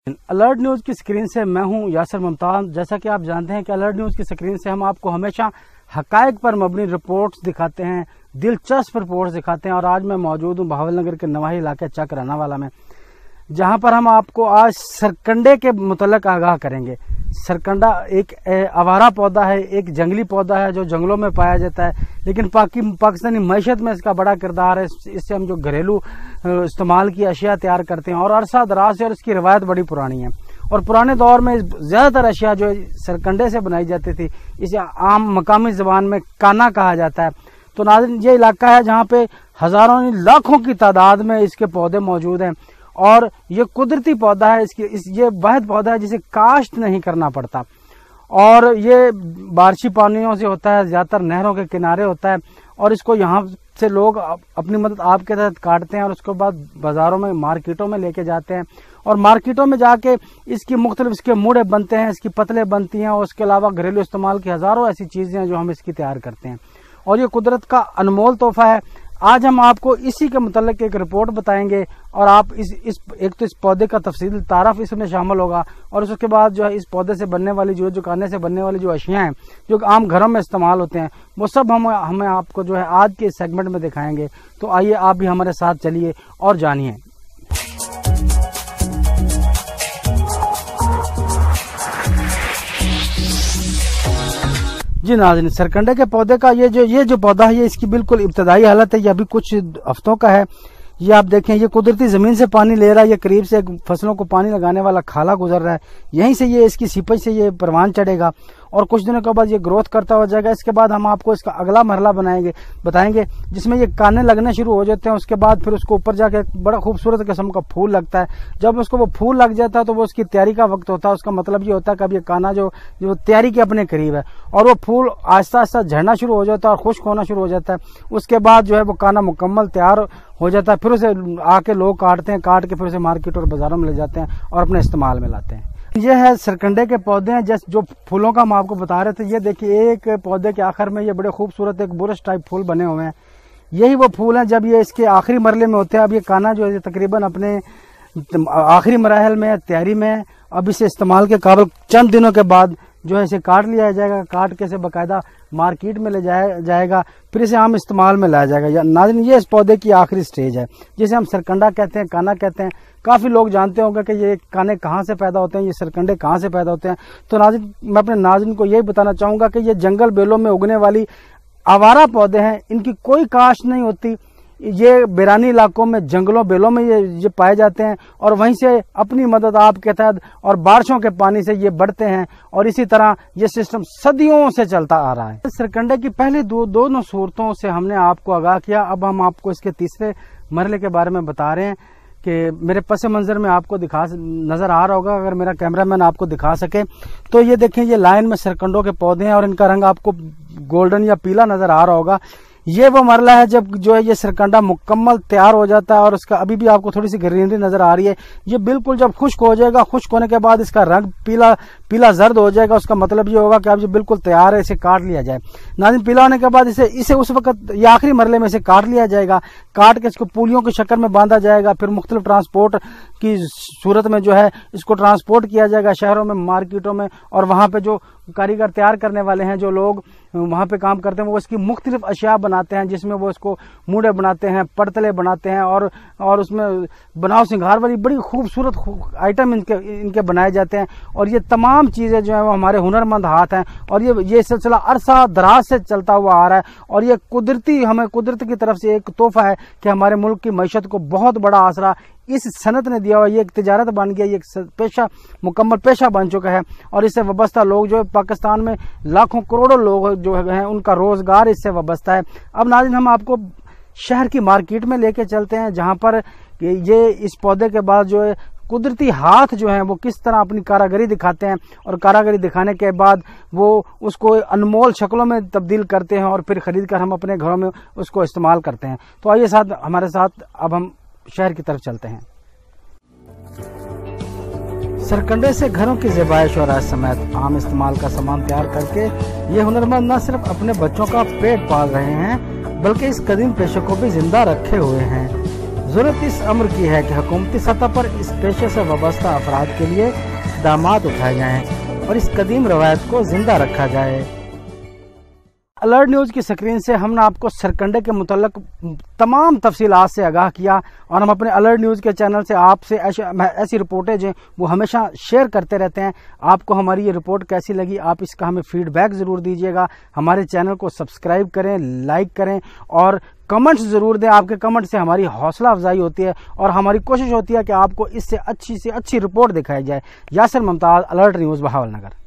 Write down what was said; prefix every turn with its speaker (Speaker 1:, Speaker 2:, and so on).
Speaker 1: Alert news کی screen سے میں ہوں یاسر ممتاز۔ جیسا کہ آپ جانتے ہیں کہ الرٹ نیوز کی اسکرین سے ہم آپ کو ہمیشہ حقائق پر مبنی رپورٹس دکھاتے ہیں، دلچسپ رپورٹس دکھاتے ہیں، اور آج میں موجود ہوں بہاول نگر کے نواحی علاقے چک رانا والا میں، جہاں پر ہم آپ کو آج سرکنڈے کے متعلق آگاہ کریں گے۔ سرکنڈا ایک آوارہ پودا ہے، ایک جنگلی پودا ہے جو جنگلوں میں پایا جاتا ہے، لیکن پاکستانی معیشت میں اس کا بڑا کردار ہے۔ اس سے ہم جو گھریلو استعمال کی اشیاء تیار کرتے ہیں، اور عرصہ دراز سے، اور اس کی روایت بڑی پرانی ہے، اور پرانے دور میں زیادہ تر اشیاء جو سرکنڈے سے بنائی جاتی تھی، اسے عام مقامی زبان میں کانا کہا جاتا ہے۔ تو ناظرین، یہ علاقہ ہے جہاں پہ ہزاروں لاکھوں کی تعداد میں اس کے پودے موجود ہیں، اور یہ قدرتی پودا ہے۔ یہ واحد پودا ہے جسے کاشت نہیں کرنا پڑتا، اور یہ بارشی پانیوں سے ہوتا ہے، زیادہ تر نہروں کے کنارے ہوتا ہے، اور اس کو یہاں سے لوگ اپنی مدد آپ کے تحت کاٹتے ہیں، اور اس کے بعد بازاروں میں، مارکیٹوں میں لے کے جاتے ہیں، اور مارکیٹوں میں جا کے اس کی مختلف اس کے موڑے بنتے ہیں، اس کی پتلے بنتی ہیں، اور اس کے علاوہ گھریلو استعمال کی ہزاروں ایسی چیزیں ہیں جو ہم اس کی تیار کرتے ہیں، اور یہ قدرت کا انمول تحفہ ہے۔ آج ہم آپ کو اسی کے متعلق ایک رپورٹ بتائیں گے، اور آپ ایک تو اس پودے کا تفصیل تعارف اس میں شامل ہوگا، اور اس کے بعد جو ہے اس پودے سے بننے والی جو کانے سے بننے والی جو اشیاء ہیں جو عام گھروں میں استعمال ہوتے ہیں، وہ سب ہمیں آپ کو جو ہے آج کے سیگمنٹ میں دکھائیں گے۔ تو آئیے آپ بھی ہمارے ساتھ چلیے اور جانیے۔ جی ناظرین، سرکنڈے کے پودے کا یہ جو پودا ہے، یہ اس کی بالکل ابتدائی حالت ہے، یہ ابھی کچھ ہفتوں کا ہے۔ یہ آپ دیکھیں، یہ قدرتی زمین سے پانی لے رہا ہے، یہ قریب سے فصلوں کو پانی لگانے والا کھالا گزر رہا ہے، یہیں سے یہ اس کی سیپج سے یہ پروان چڑھے گا، اور کچھ دنوں کے بعد یہ گروتھ کرتا ہو جائے گا۔ اس کے بعد ہم آپ کو اس کا اگلا مرحلہ بتائیں گے جس میں یہ کانے لگنے شروع ہو جاتے ہیں۔ اس کے بعد پھر اس کو اوپر جا کے بڑا خوبصورت قسم کا پھول لگتا ہے۔ جب اس کو وہ پھول لگ جاتا ہے تو وہ اس کی تیاری کا وقت ہوتا ہے۔ اس کا مطلب یہ ہوتا ہے کہ اب یہ کانا جو تیاری کے اپنے قریب ہے، اور وہ پھول آہستہ آہستہ جھڑنا شروع ہو جاتا ہے اور خشک ہونا شروع ہو جاتا ہے۔ اس کے بعد جو ہے وہ کانا مکمل تیار ہو جاتا ہے، پھر اسے آ کے لوگ کاٹتے ہیں، کاٹ کے پھر اسے مارکیٹ اور بازاروں میں لے جاتے ہیں اور اپنے استعمال میں لاتے ہیں۔ یہ ہے سرکنڈے کے پودے ہیں جو پھولوں کا ہم آپ کو بتا رہے تھے۔ یہ دیکھیے، ایک پودے کے آخر میں یہ بڑے خوبصورت ایک برش ٹائپ پھول بنے ہوئے ہیں۔ یہی وہ پھول ہیں جب یہ اس کے آخری مرحلے میں ہوتے ہیں۔ اب یہ کانا جو ہے تقریباً اپنے آخری مراحل میں تیاری میں، اب اسے استعمال کے قابل چند دنوں کے بعد جو ہے اسے کاٹ لیا جائے گا، کاٹ کے اسے باقاعدہ مارکیٹ میں لے جایا جائے گا، پھر اسے عام استعمال میں لایا جائے گا۔ ناظرین، یہ اس پودے کی آخری سٹیج ہے جسے ہم سرکنڈا کہتے ہیں، کانا کہتے ہیں۔ کافی لوگ جانتے ہوں گے کہ یہ کانے کہاں سے پیدا ہوتے ہیں، یہ سرکنڈے کہاں سے پیدا ہوتے ہیں۔ تو ناظرین، میں اپنے ناظرین کو یہی بتانا چاہوں گا کہ یہ جنگل بیلوں میں اگنے والی آوارہ پودے ہیں، ان کی کوئی کاشت نہیں ہوتی۔ یہ بیرانی علاقوں میں، جنگلوں بیلوں میں یہ پائے جاتے ہیں، اور وہیں سے اپنی مدد آپ کے تحت اور بارشوں کے پانی سے یہ بڑھتے ہیں، اور اسی طرح یہ سسٹم صدیوں سے چلتا آ رہا ہے۔ سرکنڈے کی پہلی دونوں صورتوں سے ہم نے آپ کو آگاہ کیا۔ اب ہم آپ کو اس کے تیسرے مرحلے کے بارے میں بتا رہے ہیں کہ میرے پس منظر میں آپ کو نظر آ رہا ہوگا، اگر میرا کیمرہ مین آپ کو دکھا سکے تو یہ دیکھیں، یہ لائن میں سرکنڈوں کے پودے ہیں، اور ان کا رنگ آپ کو گولڈن یا پیلا نظر آ رہا ہوگا۔ یہ وہ مرحلہ ہے جب جو ہے یہ سرکنڈا مکمل تیار ہو جاتا ہے، اور اس کا ابھی بھی آپ کو تھوڑی سی گرینری نظر آ رہی ہے۔ یہ بالکل جب خشک ہو جائے گا، خشک ہونے کے بعد اس کا رنگ پیلا زرد ہو جائے گا۔ اس کا مطلب یہ ہوگا کہ اب یہ بالکل تیار ہے، اسے کاٹ لیا جائے۔ ناظرین، پیلا ہونے کے بعد اسے اس وقت یہ آخری مرحلے میں اسے کاٹ لیا جائے گا، کاٹ کے اس کو پولیوں کی شکل میں باندھا جائے گا، پھر مختلف ٹرانسپورٹ کی صورت میں جو ہے اس کو ٹرانسپورٹ کیا جائے گا شہروں میں، مارکیٹوں میں، اور وہاں پہ جو کاریگر تیار کرنے والے ہیں، جو لوگ وہاں پہ کام کرتے ہیں، وہ اس کی مختلف اشیاء بناتے ہیں، جس میں وہ اس کو موڑے بناتے ہیں، پڑتلے بناتے ہیں، اور اس میں بناؤ سنگھار والی بڑی خوبصورت آئٹم ان کے بنائے جاتے ہیں۔ اور یہ تمام چیزیں جو ہیں وہ ہمارے ہنرمند ہاتھ ہیں، اور یہ سلسلہ عرصہ دراز سے چلتا ہوا آ رہا ہے، اور یہ ہمیں قدرت کی طرف سے ایک تحفہ ہے کہ ہمارے ملک کی معیشت کو بہت بڑا آسرا اس صنعت نے دیا ہوا۔ یہ ایک تجارت بن گیا، یہ ایک مکمل پیشہ بن چکا ہے، اور اس سے وابستہ لوگ جو پاکستان میں لاکھوں کروڑوں لوگ جو ہیں ان کا روزگار اس سے وابستہ ہے۔ اب ناظرین، ہم آپ کو شہر کی مارکیٹ میں لے کے چلتے ہیں، جہاں پر یہ اس پودے کے بعد جو ہے قدرتی ہاتھ جو ہیں وہ کس طرح اپنی کاراگری دکھاتے ہیں، اور کاراگری دکھانے کے بعد وہ اس کو انمول شکلوں میں تبدیل کرتے ہیں، اور پھر خرید کر ہم اپنے گھروں میں اس کو استعمال کرتے ہیں۔ تو آئیے ہمارے ساتھ اب ہم شہر کی طرف چلتے ہیں۔ سرکنڈے سے گھروں کی زیبائش اور سمیت عام استعمال کا سامان تیار کر کے یہ ہنرمند نہ صرف اپنے بچوں کا پیٹ پال رہے ہیں، بلکہ اس قدیم پیشے کو بھی زندہ رکھے ہوئے ہیں۔ ضرورت اس امر کی ہے کہ حکومتی سطح پر اس پیشے سے وابستہ افراد کے لیے اقدامات اٹھائے جائیں اور اس قدیم روایت کو زندہ رکھا جائے۔ الرٹ نیوز کی سکرین سے ہم نے آپ کو سرکنڈے کے متعلق تمام تفصیلات سے آگاہ کیا، اور ہم اپنے الرٹ نیوز کے چینل سے آپ سے ایسی رپورٹیں جو وہ ہمیشہ شیئر کرتے رہتے ہیں۔ آپ کو ہماری یہ رپورٹ کیسی لگی، آپ اس کا ہمیں فیڈ بیک ضرور دیجیے گا۔ ہمارے چینل کو سبسکرائب کریں، لائک کریں اور کمنٹس ضرور دیں۔ آپ کے کمنٹ سے ہماری حوصلہ افزائی ہوتی ہے اور ہماری کوشش ہوتی ہے کہ آپ کو اس سے اچھی رپورٹ دکھائی جائے۔ یاسر ممتاز، الرٹ نیوز، بہاول نگر۔